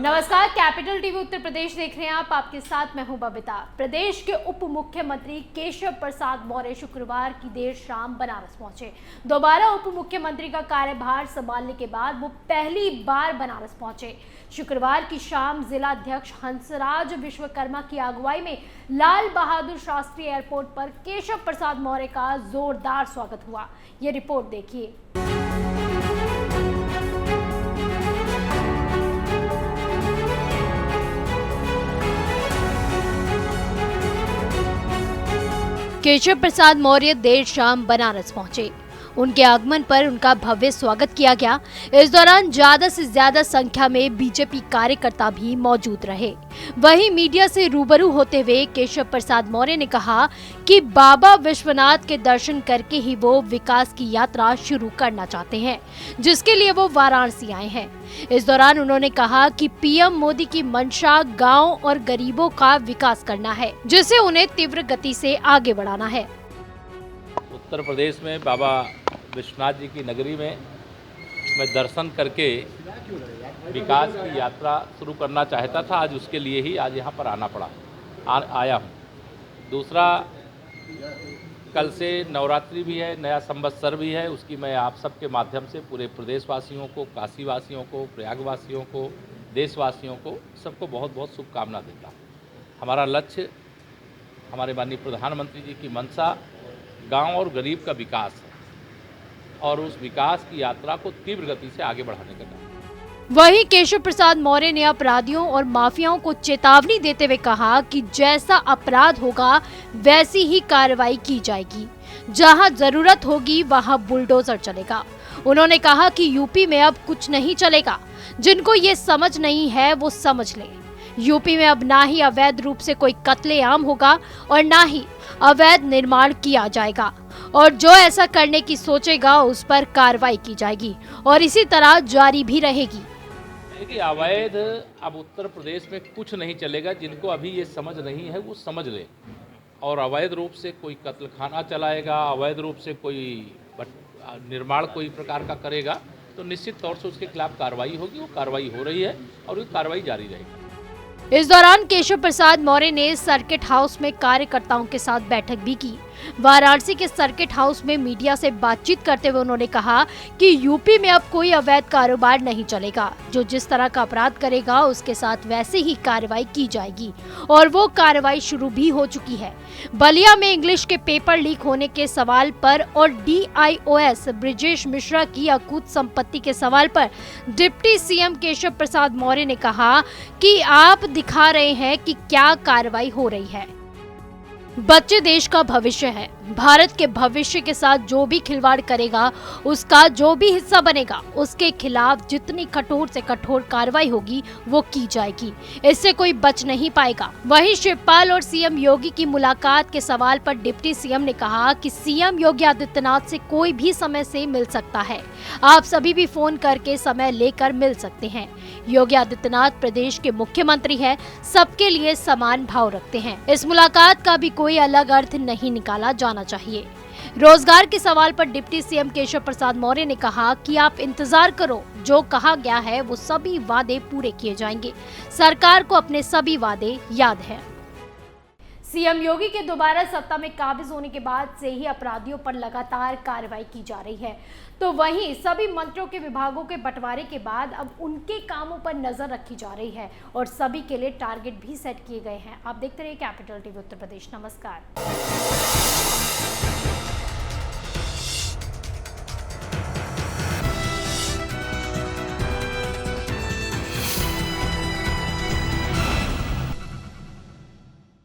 नमस्कार, capital TV Uttar Pradesh देख रहे हैं आप। आपके साथ मैं हूं बबीता। प्रदेश के उप मुख्यमंत्री केशव प्रसाद मौर्य शुक्रवार की देर शाम बनारस पहुंचे। दोबारा उप मुख्यमंत्री का कार्यभार संभालने के बाद वो पहली बार बनारस पहुंचे। शुक्रवार की शाम जिला अध्यक्ष हंसराज विश्वकर्मा की अगुवाई में लाल बहादुर शास्त्री एयरपोर्ट पर केशव प्रसाद मौर्य का जोरदार स्वागत हुआ। ये रिपोर्ट देखिए। केशव प्रसाद मौर्य देर शाम बनारस पहुंचे। उनके आगमन पर उनका भव्य स्वागत किया गया। इस दौरान ज्यादा से ज्यादा संख्या में बीजेपी कार्यकर्ता भी मौजूद रहे। वहीं मीडिया से रूबरू होते हुए केशव प्रसाद मौर्य ने कहा कि बाबा विश्वनाथ के दर्शन करके ही वो विकास की यात्रा शुरू करना चाहते हैं, जिसके लिए वो वाराणसी आए हैं। इस दौरान उन्होंने कहा कि पीएम मोदी की मंशा गांव और गरीबों का विकास करना है, जिसे उन्हें तीव्र गति से आगे बढ़ाना है। उत्तर प्रदेश में बाबा विश्वनाथ जी की नगरी में मैं दर्शन करके विकास की यात्रा शुरू करना चाहता था। आज उसके लिए ही आज यहाँ पर आना पड़ा, आया हूँ। दूसरा, कल से नवरात्रि भी है, नया संवत्सर भी है। उसकी मैं आप सबके माध्यम से पूरे प्रदेशवासियों को, काशीवासियों को, प्रयागवासियों को, देशवासियों को, सबको बहुत बहुत शुभकामना देता हूँ। हमारा लक्ष्य, हमारे माननीय प्रधानमंत्री जी की मंशा गांव और गरीब का विकास है और उस विकास की यात्रा को तीव्र गति से आगे बढ़ाने का काम। वहीं केशव प्रसाद मौर्य ने अपराधियों और माफियाओं को चेतावनी देते हुए कहा कि जैसा अपराध होगा वैसी ही कार्रवाई की जाएगी। जहां जरूरत होगी वहां बुलडोजर चलेगा। उन्होंने कहा कि यूपी में अब कुछ नहीं चलेगा। जिनको ये समझ नहीं है वो समझ ले। यूपी में अब ना ही अवैध रूप से कोई कत्लेआम होगा और ना ही अवैध निर्माण किया जाएगा, और जो ऐसा करने की सोचेगा उस पर कार्रवाई की जाएगी और इसी तरह जारी भी रहेगी। देखिए, अवैध अब उत्तर प्रदेश में कुछ नहीं चलेगा। जिनको अभी ये समझ नहीं है वो समझ ले। और अवैध रूप से कोई कत्लखाना चलाएगा, अवैध रूप से कोई निर्माण कोई प्रकार का करेगा, तो निश्चित तौर से उसके खिलाफ कार्रवाई होगी। वो कार्रवाई हो रही है और वो कार्रवाई जारी रहेगी। इस दौरान केशव प्रसाद मौर्य ने सर्किट हाउस में कार्यकर्ताओं के साथ बैठक भी की। वाराणसी के सर्किट हाउस में मीडिया से बातचीत करते हुए उन्होंने कहा कि यूपी में अब कोई अवैध कारोबार नहीं चलेगा। जो जिस तरह का अपराध करेगा उसके साथ वैसे ही कार्रवाई की जाएगी और वो कार्रवाई शुरू भी हो चुकी है। बलिया में इंग्लिश के पेपर लीक होने के सवाल पर और DIOS ब्रिजेश मिश्रा की अकूत संपत्ति के सवाल पर डिप्टी सीएम केशव प्रसाद मौर्य ने कहा कि आप दिखा रहे हैं कि क्या कार्रवाई हो रही है। बच्चे देश का भविष्य है। भारत के भविष्य के साथ जो भी खिलवाड़ करेगा, उसका जो भी हिस्सा बनेगा, उसके खिलाफ जितनी कठोर से कठोर कार्रवाई होगी वो की जाएगी। इससे कोई बच नहीं पाएगा। वहीं शिवपाल और सीएम योगी की मुलाकात के सवाल पर डिप्टी सीएम ने कहा कि सीएम योगी आदित्यनाथ से कोई भी समय से मिल सकता है। आप सभी भी फोन करके समय लेकर मिल सकते हैं। योगी आदित्यनाथ प्रदेश के मुख्यमंत्री है, सबके लिए समान भाव रखते हैं। इस मुलाकात का भी कोई अलग अर्थ नहीं निकाला जाना चाहिए। रोजगार के सवाल पर डिप्टी सीएम केशव प्रसाद मौर्य ने कहा कि आप इंतजार करो, जो कहा गया है वो सभी वादे पूरे किए जाएंगे। सरकार को अपने सभी वादे याद हैं। सीएम योगी के दोबारा सत्ता में काबिज होने के बाद से ही अपराधियों पर लगातार कार्रवाई की जा रही है। तो वहीं सभी मंत्रियों के विभागों के बंटवारे के बाद अब उनके कामों पर नजर रखी जा रही है और सभी के लिए टारगेट भी सेट किए गए हैं। आप देखते रहिए कैपिटल टीवी उत्तर प्रदेश। नमस्कार।